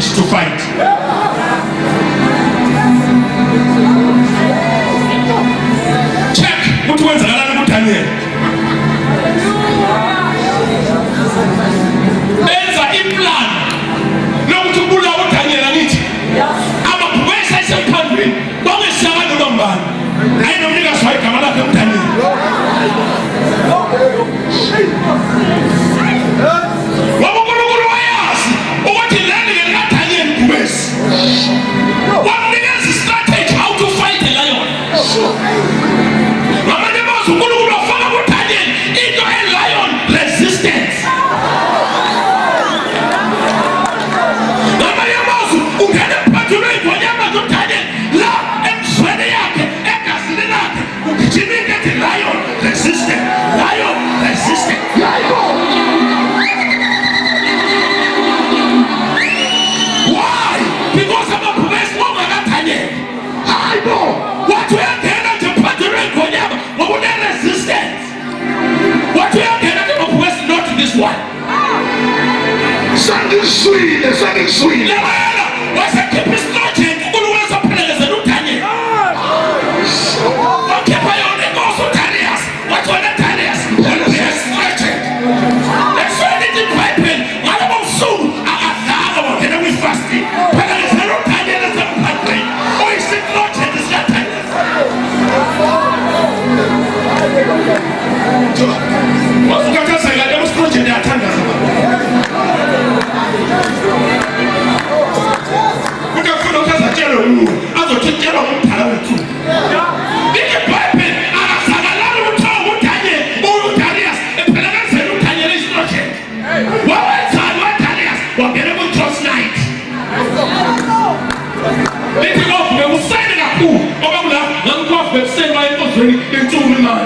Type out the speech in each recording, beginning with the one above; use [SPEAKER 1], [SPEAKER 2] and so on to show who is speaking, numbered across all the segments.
[SPEAKER 1] To fight. Check. What was Daniel? There's a plan. No to pull out Daniel and it. I'm a professor of country. Don't let someone know man. I don't think that's why I'm not going to Daniel. One niggas strategy how to fight a lion. Mama de boss, who will follow Daniel into a lion resistance. Mama de boss, who can patrol whatever to Daniel, la and Swediak, and Castellat, who can get a lion resistant, lion resistant, lion. What we are getting to Patrick Konyama, what would that resistance? What we are getting to West, not this one. Something sweet, something sweet. What's a keep his logic? Who was a player as a Lutania? Okay, by all the goals of Tanias. What were the Tanias? What we are stretching. That's why they did piping. What about soon? I thought about it with fasting. But I said, Lutania is a piping. Oh, is it not? What's the case? I demonstrate the attendance. We can put us a general rule. I will take care of Talawi too. They can pipe it. I said, I love you, Tom, who can you? Who can you? And Pelagan said, who can you? Is not yet. What was that? What can you? What can you trust night? They take off. They will sign it up. I'm going to say my country into my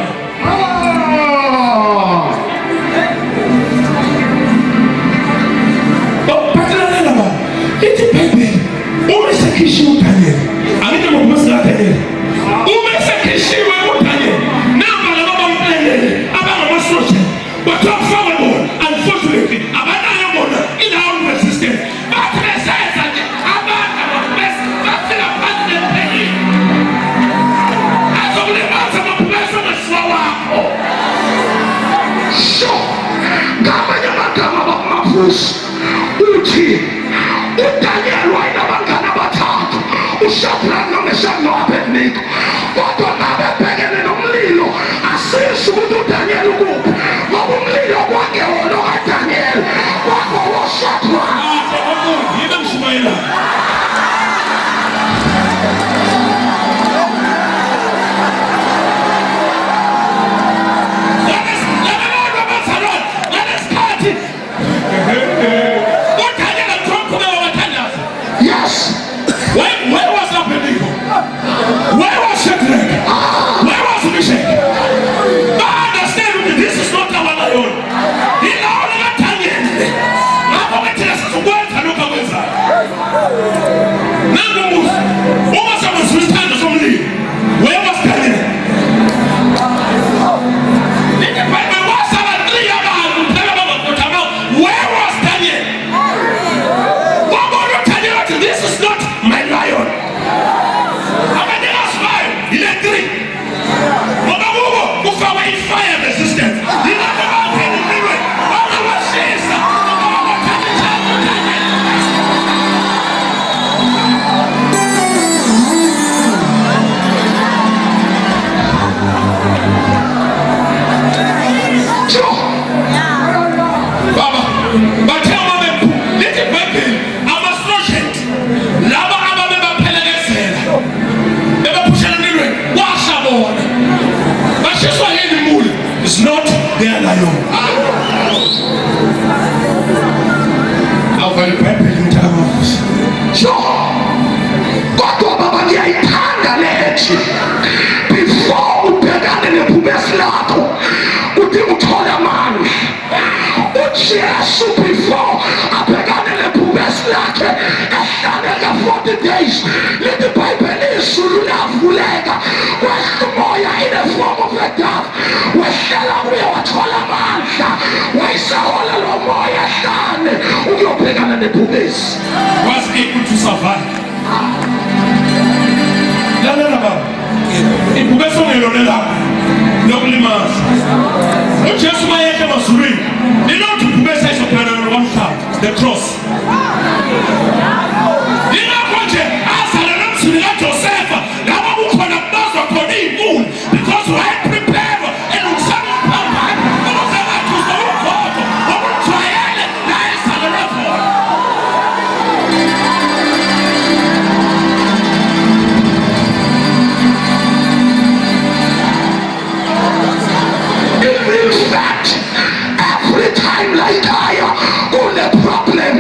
[SPEAKER 1] Uchi, Daniel Wine Abakana Batatu, Ushaprano Meshano Abednego, Watanabe Pegel Lilo, Assis Mudu Daniel Group, Mabumlio Wagero Daniel, Wako Shatra, even Shmaila. Where was Abednego? Where was Shadrach? Where was Meshach? I understand this is not our lion.
[SPEAKER 2] before apekane lepumesi lake ehlale 40 days lithi iBhayibheli izulu lavuleka wehla umoya in the form of a dove wehlela kuye wathola amandla wayisahola lo moya ehlane ukuyobhekana nephumesi
[SPEAKER 1] was able to survive. Lalela baba iphumesi ongelona lapho nokulimaza uJesu mayekhe emazulwini ilothi iphumesi ayizobhekana on one side the cross. Ingakho nje azalelwe emzini kaJosefa lapho kukhona kubazwa khona iy'nkuni because wayeprepare elungisana umphambano ukuze bathuze ugogo okumjwayele la ezalelwe khona.
[SPEAKER 2] It means that every time like higher kune problem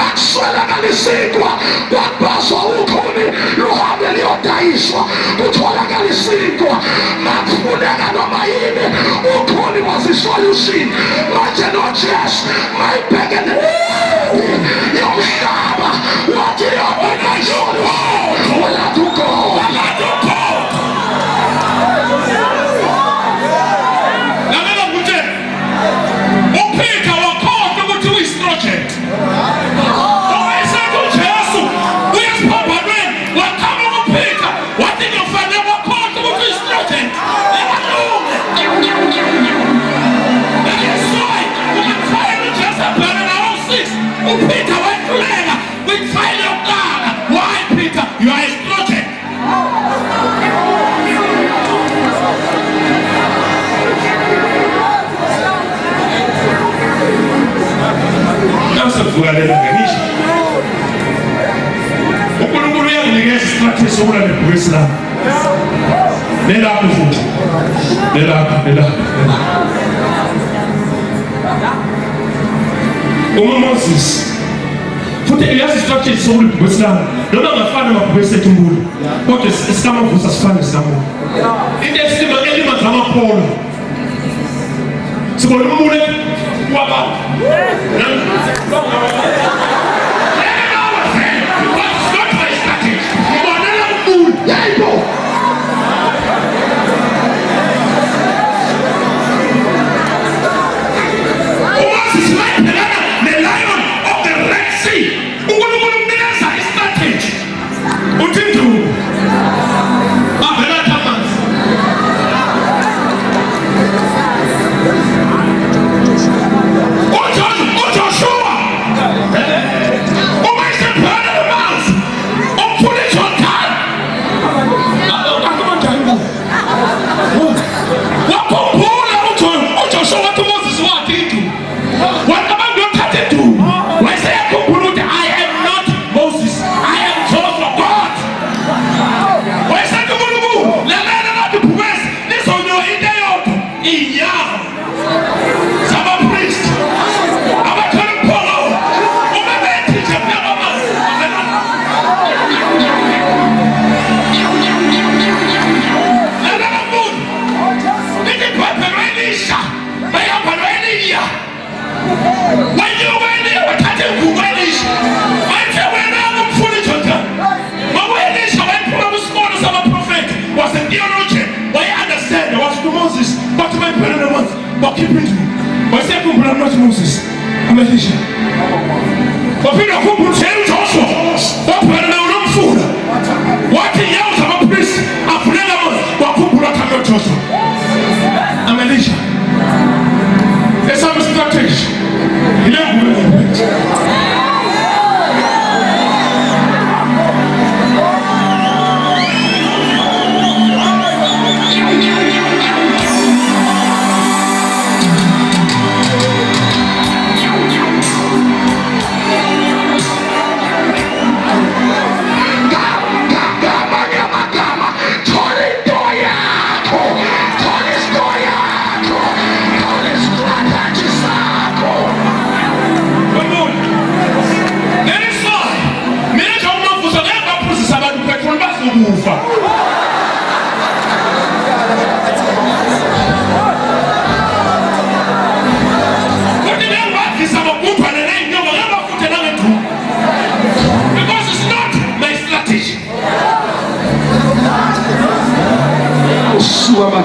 [SPEAKER 2] akuswelakalisikwa kwakubazwa ukhuni luhambe liyodayiswa kutholakalisikwa makufuneka noma yini ukhuni was the solution manje nojesu mayibhekene yomhlaba wathi yobonayisolo walatuko
[SPEAKER 1] Lalela ukuthi uPeter wakhohlwa ukuthi uyistroject. Owayesethi uJesu uyesiphambanweni wakhama kuPeter wathi ngiyofanele wakhohlwa ukuthi uyistroject. Ebalunge. That's why uMathayeli uJesu abhalela u-6 uPeter wehluleka kwi-trial yokuqala. Why Peter? You are a stroject. Nasevukalela ngemisho uNkulunkulu uyanginikeza istrategy sokulwa nebhubesi lami nelapho futhi nelapho uMoses futhi uyazi istrategy sokulwa nebhubesi lami noma ngafana amabhubesi ethu mbulu kodwa isikamavusa sifane sikamuntu into elima zamapholo sibona umuntu wabantu Moses, Elisha. Wapenda kumbucheni Joshua. Wapenda unamfuna. Wati yao sama priest afunela wakumbura kama Joshua. Elisha. Esa strategy. Ile ngumu.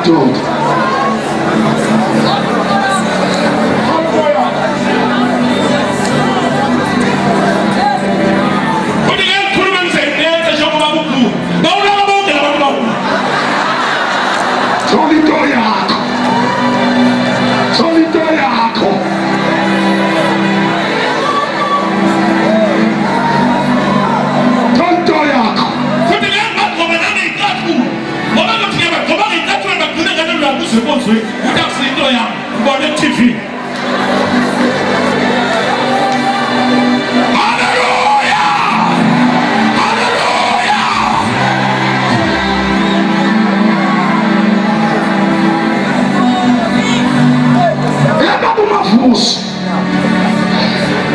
[SPEAKER 2] madoda.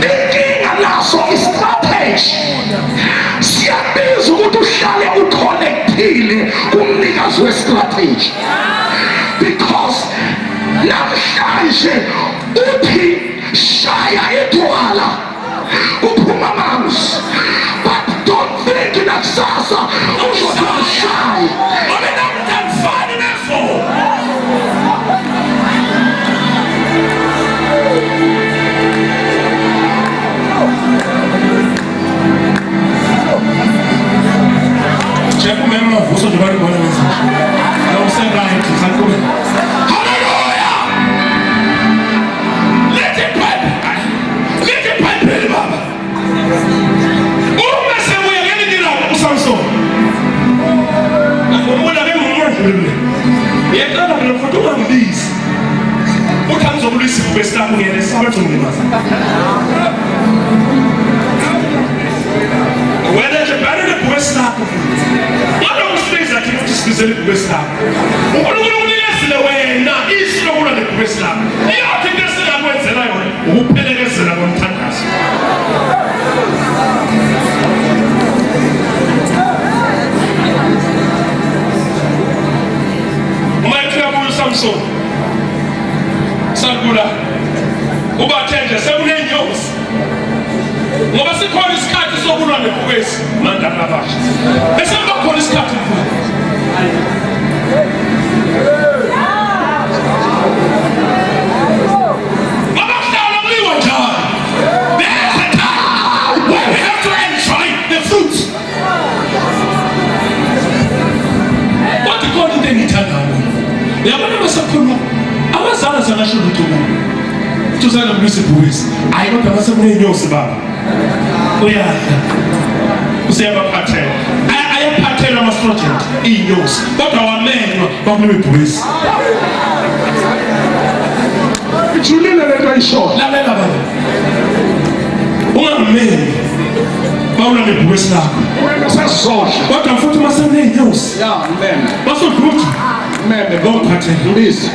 [SPEAKER 2] Inkinga naso i-strategy. Siyabiza ukuthi uhlale uconnectile kumnikazi we-strategy, because namhlanje uthi shaya idwala kuphuma amanzi, but don't think nakusasa uzothi ushaye.
[SPEAKER 1] ubathenje sekunenyosi ngoba sikhona isikhathi sokulwa nebhubesi mandala abasha bese kubakhona isikhathi ngoba kuhlala kuliwa njalo. There's a time when we have to enjoy the fruits. What God into ngithandayo yabona basakhuluma abazali zangasho lutho tuzana mlisi bhuwisi hayi kodwa basekunenyosi baba uyadla useyabaphathela ayaphathela ama-project iy'nyosi kodwa wamenywa bakulwe bhuwisi.
[SPEAKER 2] Ijulile lento ayishoyo.
[SPEAKER 1] Lalela baba ungamenyi bawula nebhuwisi lakho
[SPEAKER 2] wena sesizodla
[SPEAKER 1] kodwa futhi masekuney'nyosi basodlutha bawuphathela
[SPEAKER 2] mbisi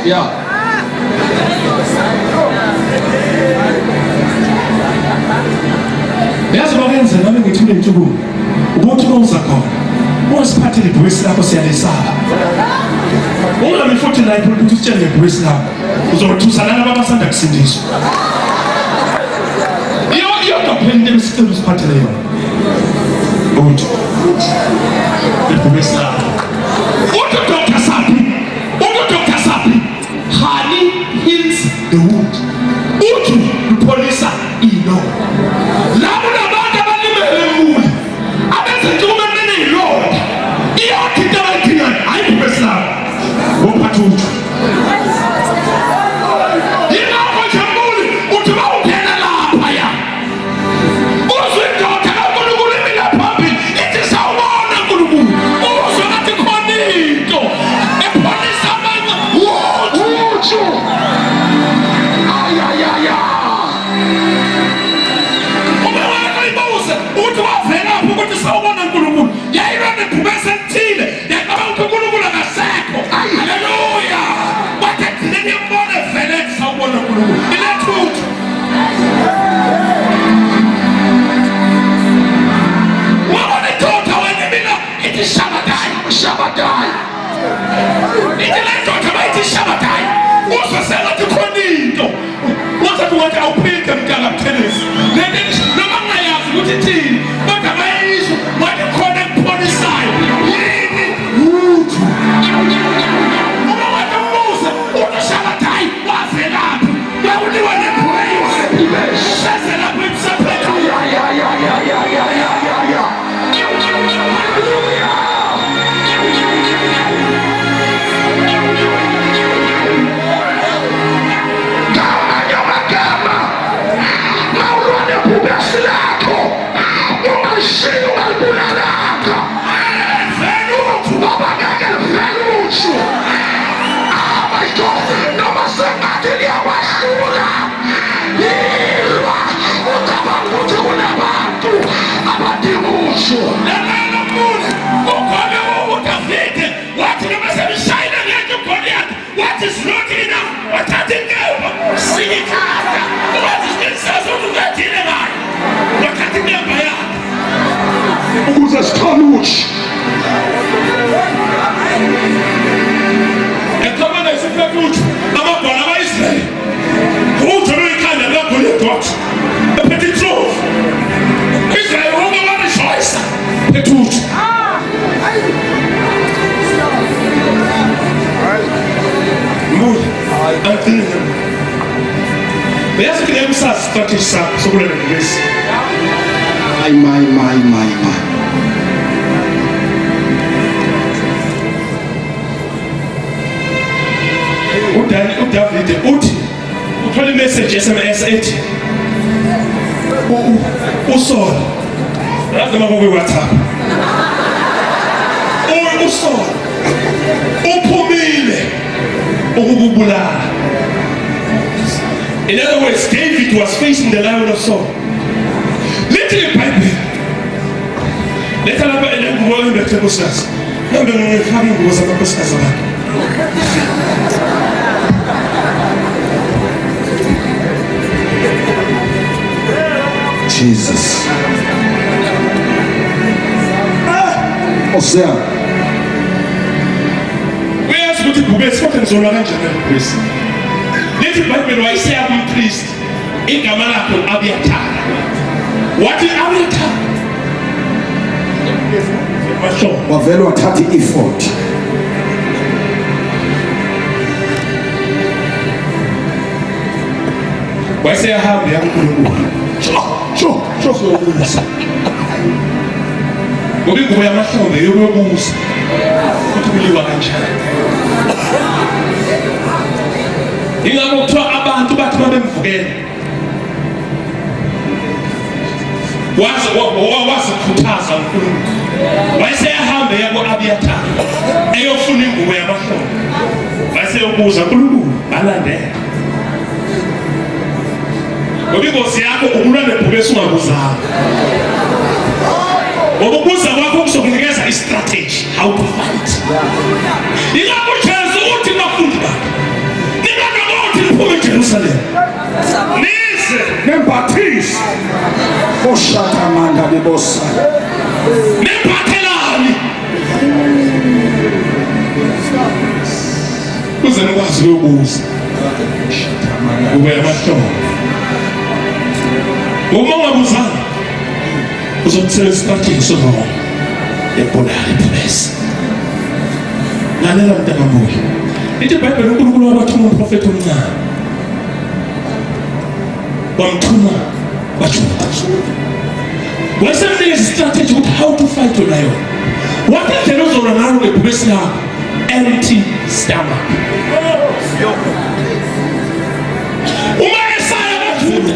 [SPEAKER 1] yazi bakwenza nami ngithi unentshukumo ubuthi bawuza khona ungasiphatheli ibhuwisi lakho siyalisaba ungami futhi la ukuthi usitshele ngebhuwisi lakho uzothusa nalaba abasanda kusindiswa iyodwa phela into ebisicela usiphathele yona uthi ibhuwisi lakho uthi Dr. Sapi honey heals the wound uthi lupholisa ilo labo nabantu abalimele emuli abezintukume neneyilonda iyothi into abayidingayo hayi ibhuwisi lakho wophatha uthi yingakho nje muli uthi bawungena laphaya uzwe indoda kaNkulunkulu imile phambili ithi sawubona uNkulunkulu uzwe ngathi khona into epholisa abanye
[SPEAKER 2] utsho ayayaya
[SPEAKER 1] ukuthi wavelapho ukuthi sawubona uNkulunkulu yayilwa nebhubesi elithile yaqaba ukuthi uNkulunkulu akasekho. Haleluya wathi ekugcineni yembona evele sawubona uNkulunkulu ilethuthu wabona indoda wena mina ithi shabadayi ithi le ndoda bayithi shabadayi uzwe sengathi khona into wazathi wathi awuphinde mdala Buthelezi noma ngayazi ukuthi ithini kodwa bayisho wathi khona ekupholisayo yini uthu uma wathi uDavid uthi uthola imessage SMS ethi uSaul lazima kube WhatsApp uSaul uphumile ukubulala. In other words, David was facing the lion of Saul. Little Bible. Letha lapha elengubo embethe kusasa. Nambe ngifaka ingubo zamakosikazi bakhe.
[SPEAKER 2] Jesus. Osea.
[SPEAKER 1] Uyazi ukuthi ibhubesi kodwa ngizolwa kanjani ibhubesi. Lithi iBhayibheli wayesiya kumpriest igama lakhe Abiathar. Wathi Abiathar
[SPEAKER 2] wavele wathatha i-ephod.
[SPEAKER 1] wayeseyahamba yakuNkulunkulu sokubuza ngoba ingubo yamahlombe yokubuza ukuthi kuliwa kanjani. Ingakho kuthiwa abantu bathi babemvukela wazikhuthaza uNkulunkulu. Wayeseyahamba yako-Abiathar eyofuna ingubo yamahlombe. Wayeseyobuza uNkulunkulu balandela. Ngoba ingozi yakho ukulwa nebhubesi ungabuzanga. Ngokubuza kwakho kuzokunikeza i-strategy how to fight. Ingakho uJesu uthi bafundi bakhe ningakabothi niphume eJerusalem nize
[SPEAKER 2] Nembaptise. Oshatamanda bebosa.
[SPEAKER 1] nemphathelani kuze nikwazi ukubuza kube yamahlombe. Uma ungabuzanga uzothola istrategy sozona ebonala ibhubesi. Lalela mntanami, lithi iBhayibheli uNkulunkulu wabathuma umprofeti omncane wamthuma waJuda. Wayesemnikeza istrategy ukuthi how to fight on lion. Wathi indlela ozolwa ngayo ngebhubesi lakho, empty stomach. Uma esaya kaJuda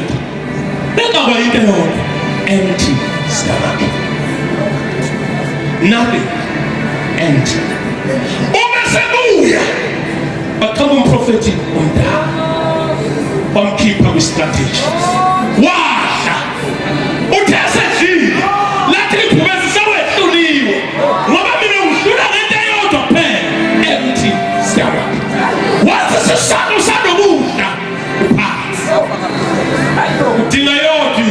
[SPEAKER 1] bekaba into yodwa, empty stomach. Nothing. Empty. Uma sebuya baqhamuka umprofeti omdala bamkhipha kwi-strategy. Wadla uthe esedlile lathi ibhubesi sewehluliwe ngoba mina ngihlula ngento eyodwa kuphela, empty stomach. Wathi sisalo sanokudla uphansi udinga yodwa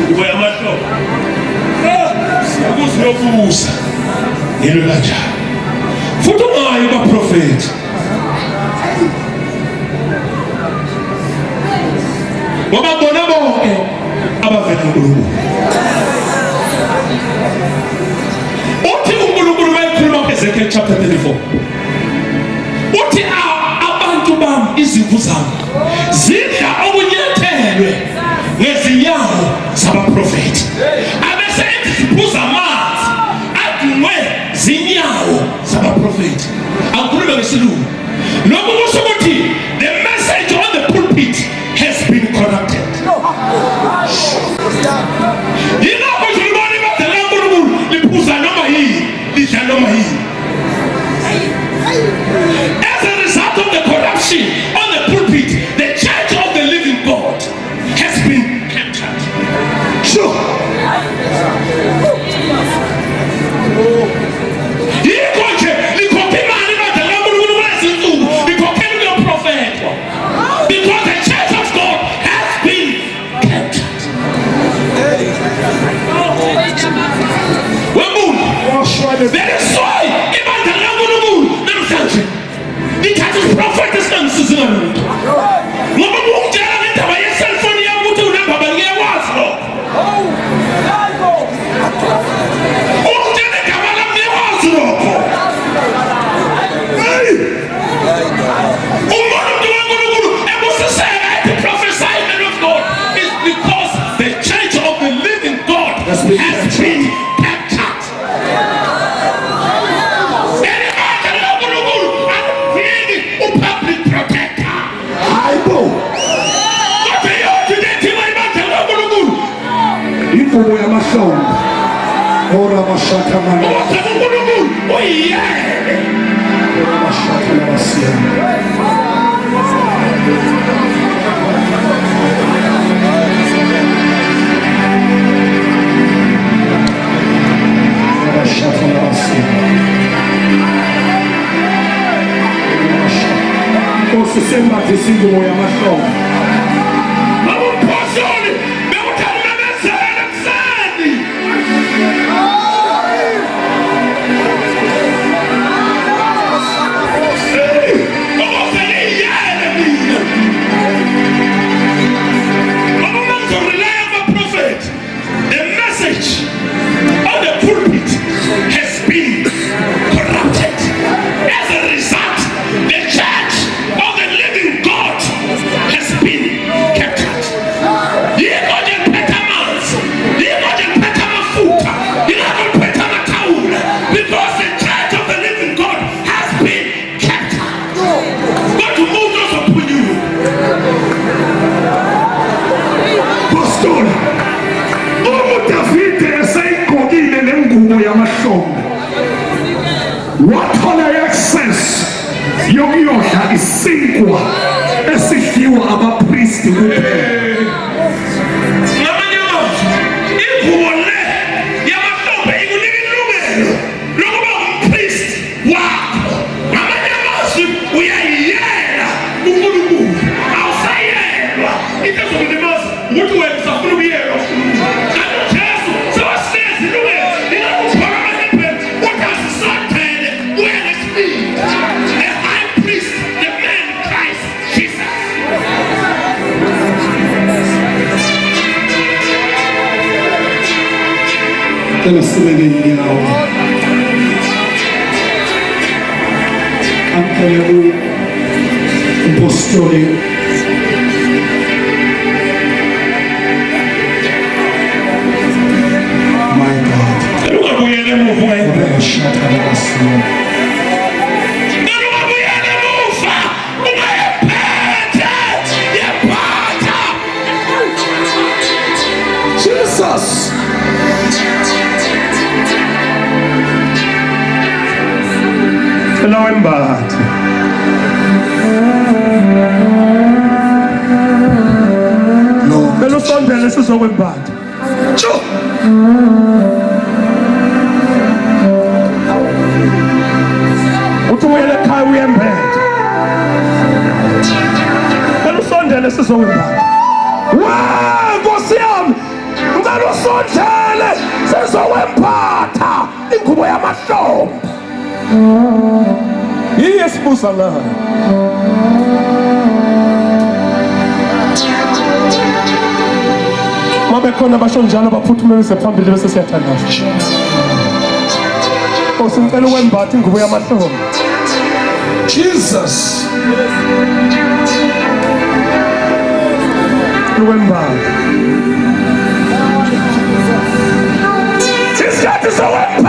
[SPEAKER 1] into yamahlombe ukuze uyobusa yilo kanjani futhi ungayi kwaprofeti ngoba bona bonke abavela uNkulunkulu. Uthi uNkulunkulu mayikhuluma kuEzekiel chapter 34 uthi abantu bami izimvu zami zidla okunyathelwe ngezinyawo zabaprofeti abese ziphuza amanzi adungwe zinyawo zabaprofeti. Akukhuluma ngesilungu. Lokhu kusho ukuthi the message on the pulpit has been corrupted. Yingakho nje libona ibandla laNkulunkulu liphuza noma yini, lidla noma yini. As a result of the corruption on the pulpit, the church of the living God has been captured. Sure. Yikho nje likhokha imali ibandla laNkulunkulu kulezinsuku, likhokhela
[SPEAKER 2] ingubo yamahlombe. Ora mashaka mani. Ora mashaka labasiya. Nkosi sembathisa ingubo yamahlombe.
[SPEAKER 1] Abapostoli bewuthamemezela ekuseni. Ukuze ngiyele mina. Uma ngizorelaya ama-prophet, the message on the pulpit has been corrupted. As a result, the church of the living God has been kept out. Yiko nje phetha amanzi, yiko nje phetha amafutha, yiko phetha amathawula, because the church of the living God has been kept out. But to move those upon you.
[SPEAKER 2] Pastor, uDavide esayigqokile le ngubo yamahlombe. Wathola access yokuyodla isinkwa esidliwa abapristi kuphela.
[SPEAKER 1] Ngamanye amazwi, ingubo le yamahlombe ikunika ilungelo lokuba umpristi wakho. Ngamanye amazwi, uyayiyela uNkulunkulu, awusayelwa. Into ezokulimaza ukuthi wena usafuna ukuyelwa uNkulunkulu. Kanti uJesu sewahlezi ilungelo lingakuphaka amahebheni ukuthi asisathele uye ngesibindi. A high priest, the man Christ Jesus.
[SPEAKER 2] Cela simeke inyawo. Amkele umpostoli. My God.
[SPEAKER 1] Ungabuyele emuva ungayibheka.
[SPEAKER 2] Ora mashaka labasiya.
[SPEAKER 1] Ungabuyele emuva ungayiphethe yephatha.
[SPEAKER 2] Jesus.
[SPEAKER 1] Cela wembathe.
[SPEAKER 2] Lord.
[SPEAKER 1] Cela usondele sizokwembatha.
[SPEAKER 2] Cho.
[SPEAKER 1] Uthi uyele ekhaya uyembethe. Cela usondele sizokwembatha. Nkosi yami, ngicela usondele sizokwembatha ingubo yamahlombe. Yiyo esibuza ngayo. Mabe khona abasho njalo baphuthumelise phambili bese siyathandaza. Nkosi ngicela ukwembatha ingubo yamahlombe.
[SPEAKER 2] Jesus.
[SPEAKER 1] Ukwembatha. Isikhathi sokwembatha.